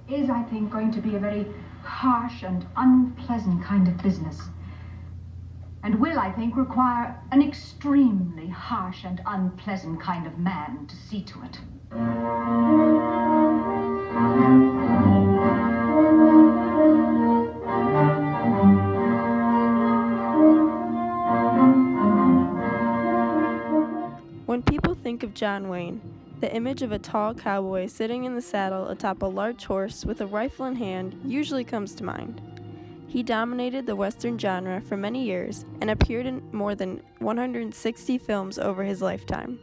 is, I think, going to be a very harsh and unpleasant kind of business. And will, I think, require an extremely harsh and unpleasant kind of man to see to it. When people think of John Wayne, the image of a tall cowboy sitting in the saddle atop a large horse with a rifle in hand usually comes to mind. He dominated the Western genre for many years and appeared in more than 160 films over his lifetime.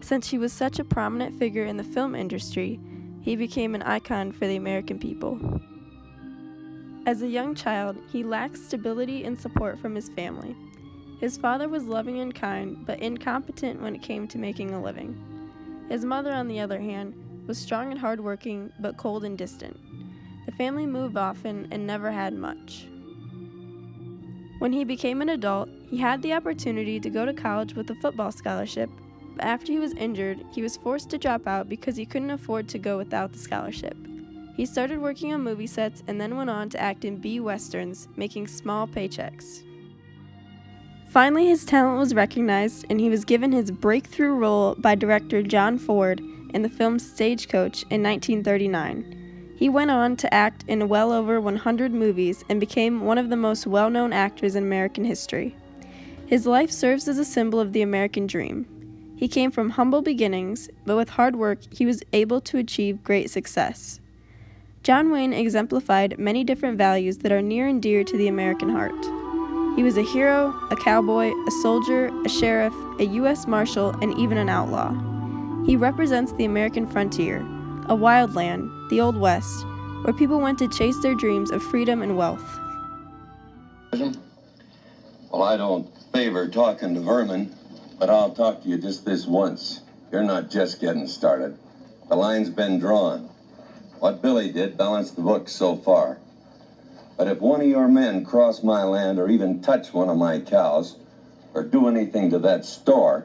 Since he was such a prominent figure in the film industry, he became an icon for the American people. As a young child, he lacked stability and support from his family. His father was loving and kind, but incompetent when it came to making a living. His mother, on the other hand, was strong and hardworking, but cold and distant. The family moved often and never had much. When he became an adult, he had the opportunity to go to college with a football scholarship, but after he was injured, he was forced to drop out because he couldn't afford to go without the scholarship. He started working on movie sets and then went on to act in B westerns, making small paychecks. Finally, his talent was recognized, and he was given his breakthrough role by director John Ford in the film Stagecoach in 1939. He went on to act in well over 100 movies and became one of the most well-known actors in American history. His life serves as a symbol of the American dream. He came from humble beginnings, but with hard work, he was able to achieve great success. John Wayne exemplified many different values that are near and dear to the American heart. He was a hero, a cowboy, a soldier, a sheriff, a U.S. Marshal, and even an outlaw. He represents the American frontier, a wild land, the Old West, where people went to chase their dreams of freedom and wealth. Well, I don't favor talking to vermin, but I'll talk to you just this once. You're not just getting started. The line's been drawn. What Billy did balanced the books so far. But if one of your men cross my land or even touch one of my cows or do anything to that store,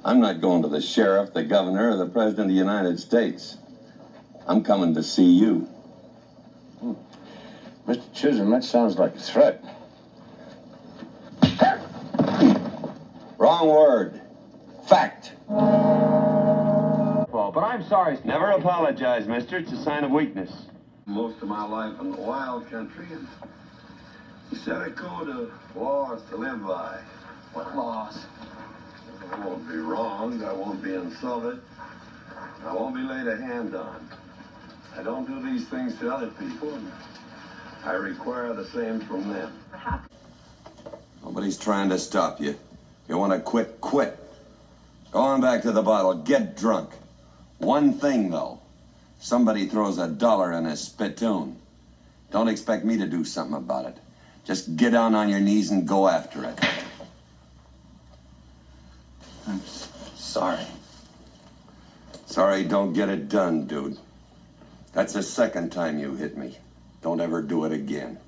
I'm not going to the sheriff, the governor, or the president of the United States. I'm coming to see you. Mr. Chisholm, that sounds like a threat. Wrong word. Fact. Paul, but I'm sorry. Never apologize, mister. It's a sign of weakness. Most of my life in the wild country, and you set a code of laws to live by. What laws? I won't be wronged, I won't be insulted, I won't be laid a hand on. I don't do these things to other people, and I require the same from them. Nobody's trying to stop you. You want to quit, quit. Go on back to the bottle, get drunk. One thing, though. Somebody throws $1 in a spittoon. Don't expect me to do something about it. Just get down on your knees and go after it. I'm sorry. Sorry don't get it done, dude. That's the second time you hit me. Don't ever do it again.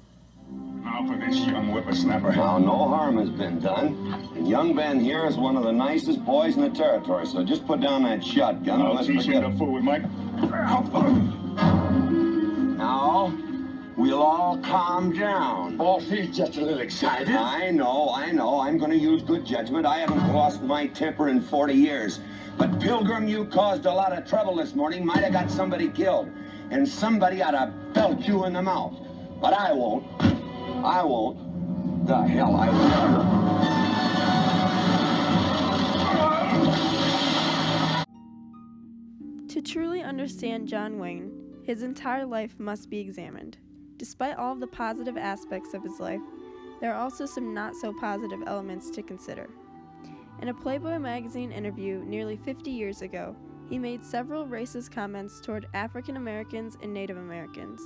Now for this young whippersnapper. Now, no harm has been done. And young Ben here is one of the nicest boys in the territory, so just put down that shotgun. I'll teach him to fool with Mike. Now, we'll all calm down. Boss, he's just a little excited. I know. I'm going to use good judgment. I haven't lost my temper in 40 years. But, Pilgrim, you caused a lot of trouble this morning. Might have got somebody killed. And somebody ought to belt you in the mouth. But I won't. The hell I won't. To truly understand John Wayne, his entire life must be examined. Despite all of the positive aspects of his life, there are also some not-so-positive elements to consider. In a Playboy magazine interview nearly 50 years ago, he made several racist comments toward African Americans and Native Americans.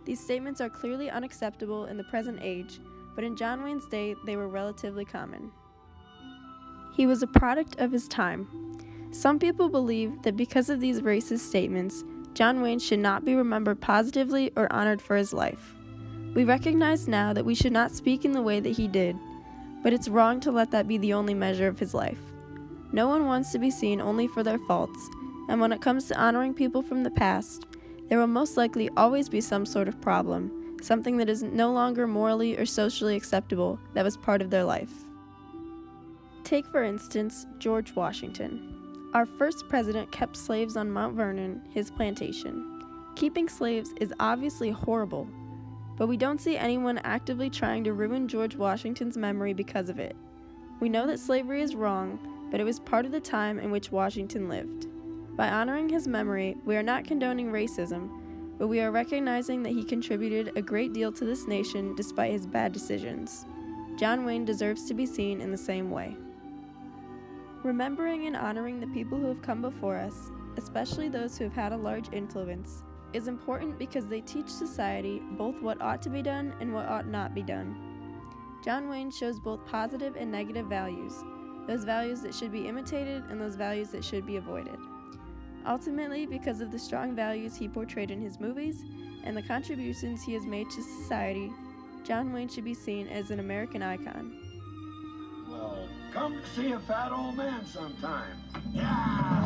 These statements are clearly unacceptable in the present age, but in John Wayne's day, they were relatively common. He was a product of his time. Some people believe that because of these racist statements, John Wayne should not be remembered positively or honored for his life. We recognize now that we should not speak in the way that he did, but it's wrong to let that be the only measure of his life. No one wants to be seen only for their faults, and when it comes to honoring people from the past, There will most likely always be some sort of problem, something that is no longer morally or socially acceptable that was part of their life. Take, for instance, George Washington. Our first president kept slaves on Mount Vernon, his plantation. Keeping slaves is obviously horrible, but we don't see anyone actively trying to ruin George Washington's memory because of it. We know that slavery is wrong, but it was part of the time in which Washington lived. By honoring his memory, we are not condoning racism, but we are recognizing that he contributed a great deal to this nation despite his bad decisions. John Wayne deserves to be seen in the same way. Remembering and honoring the people who have come before us, especially those who have had a large influence, is important because they teach society both what ought to be done and what ought not be done. John Wayne shows both positive and negative values, those values that should be imitated and those values that should be avoided. Ultimately, because of the strong values he portrayed in his movies and the contributions he has made to society, John Wayne should be seen as an American icon. Well, come see a fat old man sometime. Yeah!